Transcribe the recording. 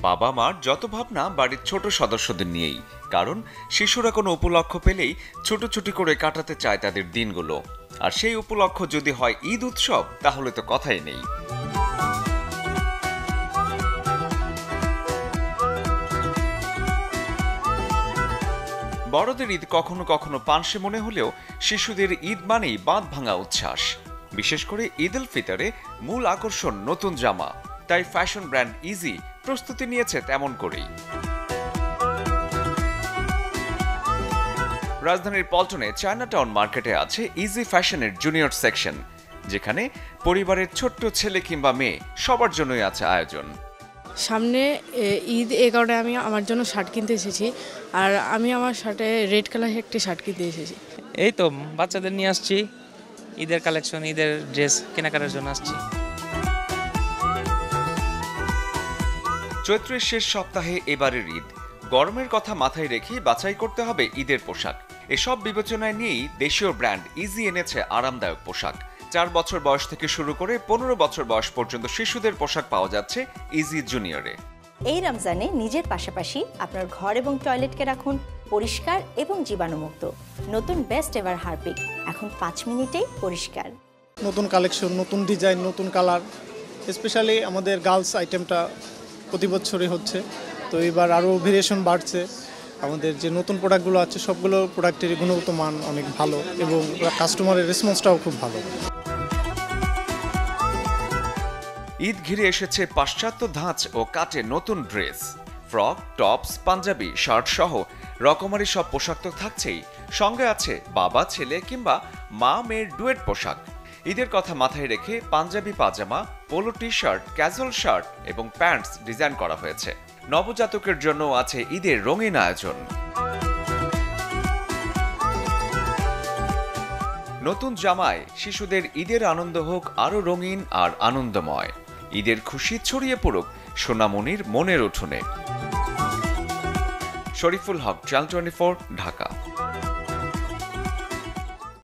বাবা মার যত ভাবনা বাড়ির ছোট সদস্যদের নিয়েই, কারণ শিশুরা কোনো উপলক্ষ পেলেই ছুটোছুটি করে কাটাতে চায় তাদের দিনগুলো। আর সেই উপলক্ষ যদি হয় ঈদ উৎসব, তাহলে তো কথাই নেই। বড়দের ঈদ কখনো কখনো পানসে মনে হলেও শিশুদের ঈদ মানেই বাঁধ ভাঙা উচ্ছ্বাস। বিশেষ করে ঈদ উল ফিতরে মূল আকর্ষণ নতুন জামা, তাই ফ্যাশন ব্র্যান্ড ইজি প্রস্তুতি নিয়েছে তেমন করেই। রাজধানীর পল্টনে চায়নাটাউন মার্কেটে আছে ইজি ফ্যাশনের জুনিয়র সেকশন, যেখানে পরিবারের ছোট্ট ছেলে কিংবা মেয়ে সবার জন্যই আছে আয়োজন। সামনে ঈদ, এ কারণে আমি আমার জন্য শার্ট কিনতে এসেছি। আর আমি আমার শার্টে রেড কালারের একটি শার্ট কিনতে এসেছি। এই তো বাচ্চাদের নিয়ে আসছি, ঈদের কালেকশন, ঈদের ড্রেস কেনাকাটার জন্য আসছি। চৈত্রের শেষ সপ্তাহে এবারের ঈদ, গরমের কথা মাথায় রেখে বাছাই করতে হবে ঈদের পোশাক। এসব বিবেচনায় নিয়েই দেশীয় ব্র্যান্ড ইজি এনেছে আরামদায়ক পোশাক। 4 বছর বয়স থেকে শুরু করে 15 বছর বয়স পর্যন্ত শিশুদের পোশাক পাওয়া যাচ্ছে ইজি জুনিয়রে। এই রমজানে নিজের পাশাপাশি আপনার ঘর এবং টয়লেটকে রাখুন পরিষ্কার এবং জীবাণুমুক্ত। নতুন বেস্ট এভার হারপিক, এখন 5 মিনিটেই পরিষ্কার। নতুন কালেকশন, নতুন ডিজাইন, নতুন কালার, স্পেশালি আমাদের গার্লস আইটেমটা প্রতি বছরই হচ্ছে, তো এবার আরও ভেরিয়েশন বাড়ছে। আমাদের যে নতুন প্রোডাক্টগুলো আছে সবগুলো প্রোডাক্টের গুণগত মান অনেক ভালো এবং কাস্টমারের রেসপন্সটাও খুব ভালো। ঈদ ঘিরে এসেছে পাশ্চাত্য ধাঁচ ও কাটে নতুন dress, frock, tops, Punjabi, shirt সহ রকমারি সব পোশাক তো থাকছেই, সঙ্গে আছে বাবা ছেলে কিংবা মা মেয়ের ডুয়েট পোশাক। ঈদের কথা মাথায় রেখে Punjabi pyjama, polo T shirt, casual shirt এবং প্যান্টস ডিজাইন করা হয়েছে। নবজাতকের জন্য আছে ঈদের রঙিন আয়োজন। নতুন জামায় শিশুদের ঈদের আনন্দ হোক আরো রঙিন আর আনন্দময়। ঈদের খুশি ছড়িয়ে পড়ুক সোনামণির মনের উঠোনে। শরীফুল হক, চ্যানেল 24, ঢাকা।